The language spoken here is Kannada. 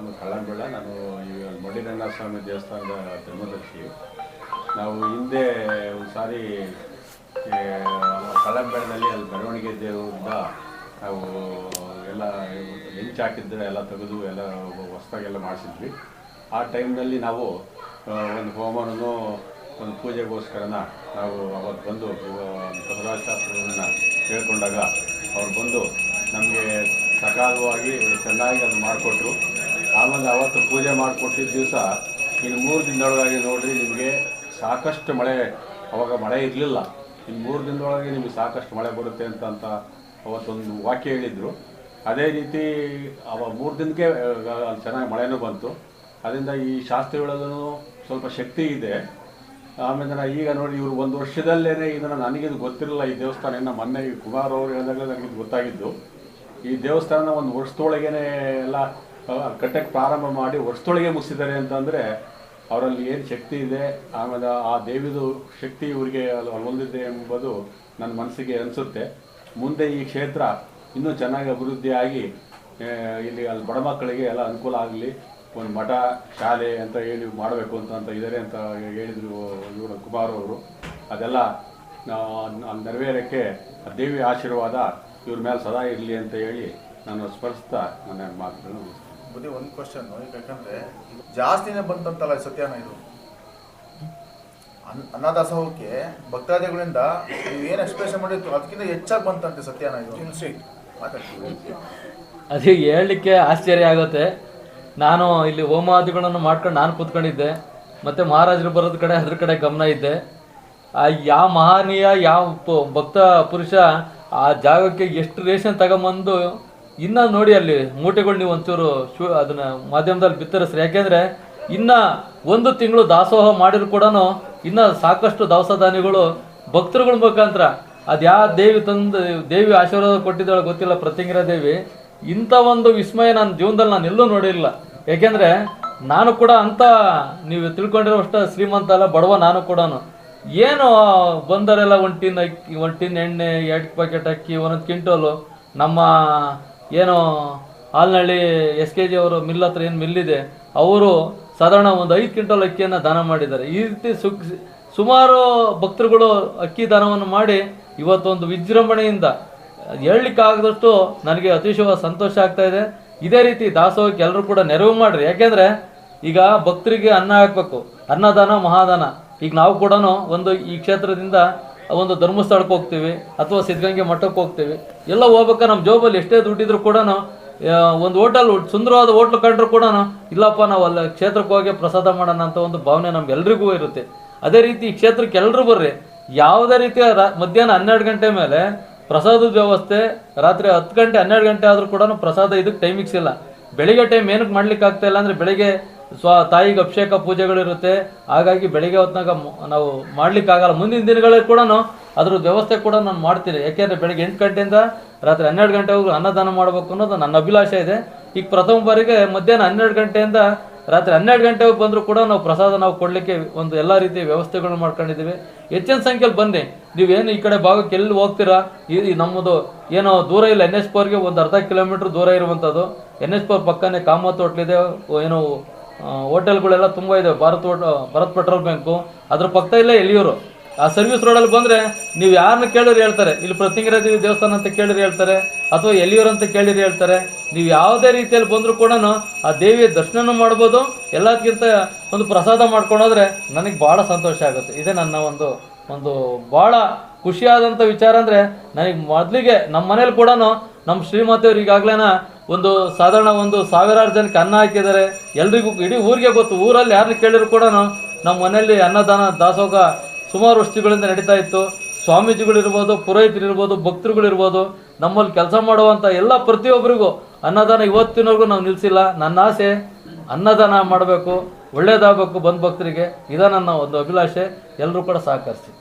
ನಾನು ಕಳ್ಳಂಬೆಳ, ನಾನು ಈ ಮಡಿರಂಗ ಸ್ವಾಮಿ ದೇವಸ್ಥಾನದ ಧರ್ಮದರ್ಶಿ. ನಾವು ಹಿಂದೆ ಒಂದು ಸಾರಿ ಕಳ್ಳಂಬೆಳದಲ್ಲಿ ಅಲ್ಲಿ ಮೆರವಣಿಗೆ ದೇವರಿಂದ ನಾವು ಎಲ್ಲ ಹೆಂಚು ಹಾಕಿದ್ರೆ ಎಲ್ಲ ತೆಗೆದು ಎಲ್ಲ ಹೊಸದಾಗೆಲ್ಲ ಮಾಡಿಸಿದ್ವಿ. ಆ ಟೈಮ್ನಲ್ಲಿ ನಾವು ಒಂದು ಹೋಮನೂ ಒಂದು ಪೂಜೆಗೋಸ್ಕರನ ನಾವು ಅವತ್ತು ಬಂದು ಬಸವರಾಜಶಾಸ್ತ್ರಿಗಳನ್ನ ಕೇಳ್ಕೊಂಡಾಗ ಅವ್ರು ಬಂದು ನಮಗೆ ಸಕಾಲವಾಗಿ ಚೆನ್ನಾಗಿ ಅದು ಮಾಡಿಕೊಟ್ರು. ಆಮೇಲೆ ಅವತ್ತು ಪೂಜೆ ಮಾಡಿಕೊಟ್ಟಿದ್ದ ದಿವಸ ಇನ್ನು 3 ದಿನದೊಳಗಾಗಿ ನೋಡಿರಿ ನಿಮಗೆ ಸಾಕಷ್ಟು ಮಳೆ, ಅವಾಗ ಮಳೆ ಇರಲಿಲ್ಲ, ಇನ್ನು 3 ದಿನದೊಳಗೆ ನಿಮಗೆ ಸಾಕಷ್ಟು ಮಳೆ ಬರುತ್ತೆ ಅಂತ ಅವತ್ತೊಂದು ವಾಕ್ಯ ಹೇಳಿದರು. ಅದೇ ರೀತಿ ಅವ 3 ದಿನಕ್ಕೆ ಅಲ್ಲಿ ಚೆನ್ನಾಗಿ ಮಳೆನೂ ಬಂತು. ಅದರಿಂದ ಈ ಶಾಸ್ತ್ರಿಗಳಲ್ಲೂ ಸ್ವಲ್ಪ ಶಕ್ತಿ ಇದೆ. ಆಮೇಲೆ ಈಗ ನೋಡಿ ಇವರು 1 ವರ್ಷದಲ್ಲೇ ಇದನ್ನು ನನಗಿದು ಗೊತ್ತಿರಲಿಲ್ಲ. ಈ ದೇವಸ್ಥಾನ ಇನ್ನು ಮೊನ್ನೆ ಕುಮಾರ್ ಅವರು ಹೇಳಿದಾಗಲೇ ನನಗಿದು ಗೊತ್ತಾಗಿದ್ದು. ಈ ದೇವಸ್ಥಾನ 1 ವರ್ಷದೊಳಗೇ ಎಲ್ಲ ಕಟ್ಟಕ್ಕೆ ಪ್ರಾರಂಭ ಮಾಡಿ ವರ್ಷದೊಳಗೆ ಮುಗಿಸಿದ್ದಾರೆ ಅಂತಂದರೆ ಅವರಲ್ಲಿ ಏನು ಶಕ್ತಿ ಇದೆ, ಆಮೇಲೆ ಆ ದೇವಿದು ಶಕ್ತಿ ಇವರಿಗೆ ಹೊಂದಿದೆ ಎಂಬುದು ನನ್ನ ಮನಸ್ಸಿಗೆ ಅನಿಸುತ್ತೆ. ಮುಂದೆ ಈ ಕ್ಷೇತ್ರ ಇನ್ನೂ ಚೆನ್ನಾಗಿ ಅಭಿವೃದ್ಧಿಯಾಗಿ ಇಲ್ಲಿ ಅಲ್ಲಿ ಬಡ ಮಕ್ಕಳಿಗೆ ಎಲ್ಲ ಅನುಕೂಲ ಆಗಲಿ, ಒಂದು ಮಠ ಶಾಲೆ ಅಂತ ಹೇಳಿ ಮಾಡಬೇಕು ಅಂತ ಇದ್ದಾರೆ ಅಂತ ಹೇಳಿದರು ಇವರು ಕುಮಾರ್ ಅವರು. ಅದೆಲ್ಲ ನೆರವೇರೋಕ್ಕೆ ದೇವಿ ಆಶೀರ್ವಾದ ಇವ್ರ ಮೇಲೆ ಸದಾ ಇರಲಿ ಅಂತ ಹೇಳಿ ನಾನು ಸ್ಮರಿಸ್ತಾ ನನ್ನ ಮಾತುಗಳನ್ನು ಬುದ್ಧಿ. ಒಂದು ಕ್ವಶನ್, ಯಾಕಂದರೆ ಜಾಸ್ತಿನೇ ಬಂತಂತಲ್ಲ ಸತ್ಯನ ಇದು ಅನ್ನದಾಸೋಹಕ್ಕೆ ಭಕ್ತಾದಿಗಳಿಂದ ನೀವು ಏನು ಎಕ್ಸ್ಪ್ರೆಷನ್ ಮಾಡಿತ್ತು ಅದಕ್ಕಿಂತ ಹೆಚ್ಚಾಗಿ ಬಂತಂತೆ ಸತ್ಯನ ಇದು ಅದೇ ಹೇಳಲಿಕ್ಕೆ ಆಶ್ಚರ್ಯ ಆಗುತ್ತೆ. ನಾನು ಇಲ್ಲಿ ಹೋಮಾದಿಗಳನ್ನು ಮಾಡ್ಕೊಂಡು ನಾನು ಕೂತ್ಕೊಂಡಿದ್ದೆ, ಮತ್ತು ಮಹಾರಾಜರು ಬರೋದ ಕಡೆ ಅದ್ರ ಕಡೆ ಗಮನ ಇದ್ದೆ. ಯಾವ ಮಹನೀಯ ಯಾವ ಭಕ್ತ ಪುರುಷ ಆ ಜಾಗಕ್ಕೆ ಎಷ್ಟು ರೇಷನ್ ತಗೊಂಬಂದು ಇನ್ನೂ ನೋಡಿ ಅಲ್ಲಿ ಮೂಟೆಗಳು ನೀವು ಒಂಚೂರು ಅದನ್ನು ಮಾಧ್ಯಮದಲ್ಲಿ ಬಿತ್ತರಿಸ್ರಿ. ಯಾಕೆಂದರೆ ಇನ್ನು 1 ತಿಂಗಳು ದಾಸೋಹ ಮಾಡಿದ್ರು ಕೂಡ ಇನ್ನೂ ಸಾಕಷ್ಟು ದವಸ ಧಾನ್ಯಗಳು ಭಕ್ತರುಗಳ ಮುಖಾಂತರ ಅದು ಯಾವ ದೇವಿ ತಂದು ದೇವಿ ಆಶೀರ್ವಾದ ಕೊಟ್ಟಿದ್ದಾಳೆ ಗೊತ್ತಿಲ್ಲ, ಪ್ರತ್ಯಂಗಿರ ದೇವಿ. ಇಂಥ ಒಂದು ವಿಸ್ಮಯ ನನ್ನ ಜೀವನದಲ್ಲಿ ನಾನು ಎಲ್ಲೂ ನೋಡಿರಲಿಲ್ಲ. ಯಾಕೆಂದರೆ ನಾನು ಕೂಡ ಅಂತ ನೀವು ತಿಳ್ಕೊಂಡಿರೋಷ್ಟು ಶ್ರೀಮಂತ ಅಲ್ಲ, ಬಡವ ನಾನು ಕೂಡ. ಏನು ಬಂದರೆಲ್ಲ 1 ಟಿನ್ ಅಕ್ಕಿ, 1 ಟಿನ್ ಎಣ್ಣೆ, 2 ಪ್ಯಾಕೆಟ್ ಅಕ್ಕಿ, 1 ಕ್ವಿಂಟೋಲು ನಮ್ಮ ಏನು ಹಾಲ್ನಳ್ಳಿ SKG ಅವರು ಮಿಲ್ ಹತ್ರ ಏನು ಮಿಲ್ಲಿದೆ ಅವರು ಸಾಧಾರಣ ಒಂದು 5 ಕ್ವಿಂಟಲ್ ಅಕ್ಕಿಯನ್ನು ದಾನ ಮಾಡಿದ್ದಾರೆ. ಈ ರೀತಿ ಸುಮಾರು ಭಕ್ತರುಗಳು ಅಕ್ಕಿ ದಾನವನ್ನು ಮಾಡಿ ಇವತ್ತೊಂದು ವಿಜೃಂಭಣೆಯಿಂದ ಹೇಳಲಿಕ್ಕಾಗದಷ್ಟು ನನಗೆ ಅತಿಶಯ ಸಂತೋಷ ಆಗ್ತಾ ಇದೆ. ಇದೇ ರೀತಿ ದಾಸೋಹಕ್ಕೆ ಎಲ್ಲರೂ ಕೂಡ ನೆರವು ಮಾಡಿರಿ. ಯಾಕೆಂದರೆ ಈಗ ಭಕ್ತರಿಗೆ ಅನ್ನ ಹಾಕಬೇಕು, ಅನ್ನದಾನ ಮಹಾದಾನ. ಈಗ ನಾವು ಕೂಡ ಒಂದು ಈ ಕ್ಷೇತ್ರದಿಂದ ಒಂದು ಧರ್ಮಸ್ಥಳಕ್ಕೆ ಹೋಗ್ತೀವಿ ಅಥವಾ ಸಿದ್ಧಗಂಗೆ ಮಠಕ್ಕೆ ಹೋಗ್ತೀವಿ, ಎಲ್ಲ ಹೋಗ್ಬೇಕಾದ್ರೆ ನಮ್ಮ ಜೋಬಲ್ಲಿ ಎಷ್ಟೇ ದುಡ್ಡಿದ್ರು ಕೂಡ ಒಂದು ಹೋಟೆಲ್ ಸುಂದರವಾದ ಹೋಟ್ಲು ಕಂಡ್ರು ಕೂಡ ಇಲ್ಲಪ್ಪ ನಾವು ಅಲ್ಲಿ ಕ್ಷೇತ್ರಕ್ಕೆ ಹೋಗಿ ಪ್ರಸಾದ ಮಾಡೋಣ ಅಂತ ಒಂದು ಭಾವನೆ ನಮ್ಗೆಲ್ರಿಗೂ ಇರುತ್ತೆ. ಅದೇ ರೀತಿ ಈ ಕ್ಷೇತ್ರಕ್ಕೆ ಎಲ್ಲರೂ ಬರ್ರಿ. ಯಾವುದೇ ರೀತಿಯ ಮಧ್ಯಾಹ್ನ 12 ಗಂಟೆ ಮೇಲೆ ಪ್ರಸಾದದ ವ್ಯವಸ್ಥೆ, ರಾತ್ರಿ 10 ಗಂಟೆ 12 ಗಂಟೆ ಆದರೂ ಕೂಡ ಪ್ರಸಾದ ಇದಕ್ಕೆ ಟೈಮಿಂಗ್ಸ್ ಇಲ್ಲ. ಬೆಳಿಗ್ಗೆ ಟೈಮ್ ಏನಕ್ಕೆ ಮಾಡ್ಲಿಕ್ಕೆ ಆಗ್ತಾ ಇಲ್ಲ ಅಂದರೆ ಬೆಳಿಗ್ಗೆ ತಾಯಿಗೆ ಅಭಿಷೇಕ ಪೂಜೆಗಳಿರುತ್ತೆ. ಹಾಗಾಗಿ ಬೆಳಿಗ್ಗೆ ಹೊತ್ನಾಗ ನಾವು ಮಾಡ್ಲಿಕ್ಕಾಗಲ್ಲ. ಮುಂದಿನ ದಿನಗಳಲ್ಲಿ ಕೂಡ ಅದ್ರ ವ್ಯವಸ್ಥೆ ಕೂಡ ನಾನು ಮಾಡ್ತೀನಿ. ಯಾಕೆಂದರೆ ಬೆಳಿಗ್ಗೆ 8 ಗಂಟೆಯಿಂದ ರಾತ್ರಿ 12 ಗಂಟೆವರೆಗೂ ಅನ್ನದಾನ ಮಾಡಬೇಕು ಅನ್ನೋದು ನನ್ನ ಅಭಿಲಾಷೆ ಇದೆ. ಈಗ ಪ್ರಥಮ ಬಾರಿಗೆ ಮಧ್ಯಾಹ್ನ 12 ಗಂಟೆಯಿಂದ ರಾತ್ರಿ 12 ಗಂಟೆಗೆ ಬಂದರೂ ಕೂಡ ನಾವು ಪ್ರಸಾದ ನಾವು ಕೊಡಲಿಕ್ಕೆ ಒಂದು ಎಲ್ಲ ರೀತಿಯ ವ್ಯವಸ್ಥೆಗಳನ್ನ ಮಾಡ್ಕೊಂಡಿದ್ದೀವಿ. ಹೆಚ್ಚಿನ ಸಂಖ್ಯೆಯಲ್ಲಿ ಬನ್ನಿ. ನೀವೇನು ಈ ಕಡೆ ಭಾಗಕ್ಕೆ ಎಲ್ಲಿ ಹೋಗ್ತೀರಾ, ಈ ನಮ್ಮದು ಏನೋ ದೂರ ಇಲ್ಲ, NH4ಗೆ ಒಂದು ಅರ್ಧ ಕಿಲೋಮೀಟ್ರ್ ದೂರ ಇರುವಂಥದ್ದು. NH4 ಪಕ್ಕನೇ ಕಾಮತ್ ಹೋಟ್ಲಿದೆ, ಏನೋ ಹೋಟೆಲ್ಗಳೆಲ್ಲ ತುಂಬ ಇದೆ. ಭಾರತ್ ಪೆಟ್ರೋಲ್ ಬ್ಯಾಂಕು ಅದ್ರ ಪಕ್ಕ ಇಲ್ಲೇ ಎಲಿಯೂರು. ಆ ಸರ್ವಿಸ್ ರೋಡಲ್ಲಿ ಬಂದರೆ ನೀವು ಯಾರನ್ನ ಕೇಳಿದ್ರೆ ಹೇಳ್ತಾರೆ, ಇಲ್ಲಿ ಪ್ರತ್ಯಂಗಿರ ದೇವಿ ದೇವಸ್ಥಾನ ಅಂತ ಕೇಳಿದ್ರೆ ಹೇಳ್ತಾರೆ, ಅಥವಾ ಎಲಿಯೂರು ಅಂತ ಕೇಳಿದ್ರೆ ಹೇಳ್ತಾರೆ. ನೀವು ಯಾವುದೇ ರೀತಿಯಲ್ಲಿ ಬಂದರೂ ಕೂಡ ಆ ದೇವಿಯ ದರ್ಶನ ಮಾಡ್ಬೋದು. ಎಲ್ಲದಕ್ಕಿಂತ ಒಂದು ಪ್ರಸಾದ ಮಾಡ್ಕೊಂಡೋದ್ರೆ ನನಗೆ ಭಾಳ ಸಂತೋಷ ಆಗುತ್ತೆ. ಇದೇ ನನ್ನ ಒಂದು ಭಾಳ ಖುಷಿಯಾದಂಥ ವಿಚಾರ. ಅಂದರೆ ನನಗೆ ಮೊದಲಿಗೆ ನಮ್ಮ ಮನೇಲಿ ಕೂಡ ನಮ್ಮ ಶ್ರೀಮತಿಯವ್ರು ಈಗಾಗಲೇ ಒಂದು ಸಾಧಾರಣ 1000 ಜನಕ್ಕೆ ಅನ್ನ ಹಾಕಿದ್ದಾರೆ. ಎಲ್ರಿಗೂ ಇಡೀ ಊರಿಗೆ ಗೊತ್ತು. ಊರಲ್ಲಿ ಯಾರನ್ನ ಕೇಳಿದ್ರು ಕೂಡ ನಮ್ಮ ಮನೆಯಲ್ಲಿ ಅನ್ನದಾನ ದಾಸೋಹ ಸುಮಾರು ವರ್ಷಗಳಿಂದ ನಡೀತಾ ಇತ್ತು. ಸ್ವಾಮೀಜಿಗಳಿರ್ಬೋದು, ಪುರೋಹಿತರಿರ್ಬೋದು, ಭಕ್ತರುಗಳಿರ್ಬೋದು, ನಮ್ಮಲ್ಲಿ ಕೆಲಸ ಮಾಡುವಂಥ ಎಲ್ಲ ಪ್ರತಿಯೊಬ್ಬರಿಗೂ ಅನ್ನದಾನ ಇವತ್ತಿನವರೆಗೂ ನಾವು ನಿಲ್ಲಿಸಿಲ್ಲ. ನನ್ನ ಆಸೆ ಅನ್ನದಾನ ಮಾಡಬೇಕು, ಒಳ್ಳೇದಾಗಬೇಕು ಬಂದ ಭಕ್ತರಿಗೆ. ಇದ ನನ್ನ ಒಂದು ಅಭಿಲಾಷೆ. ಎಲ್ಲರೂ ಕೂಡ ಸಹಕರಿಸಿ.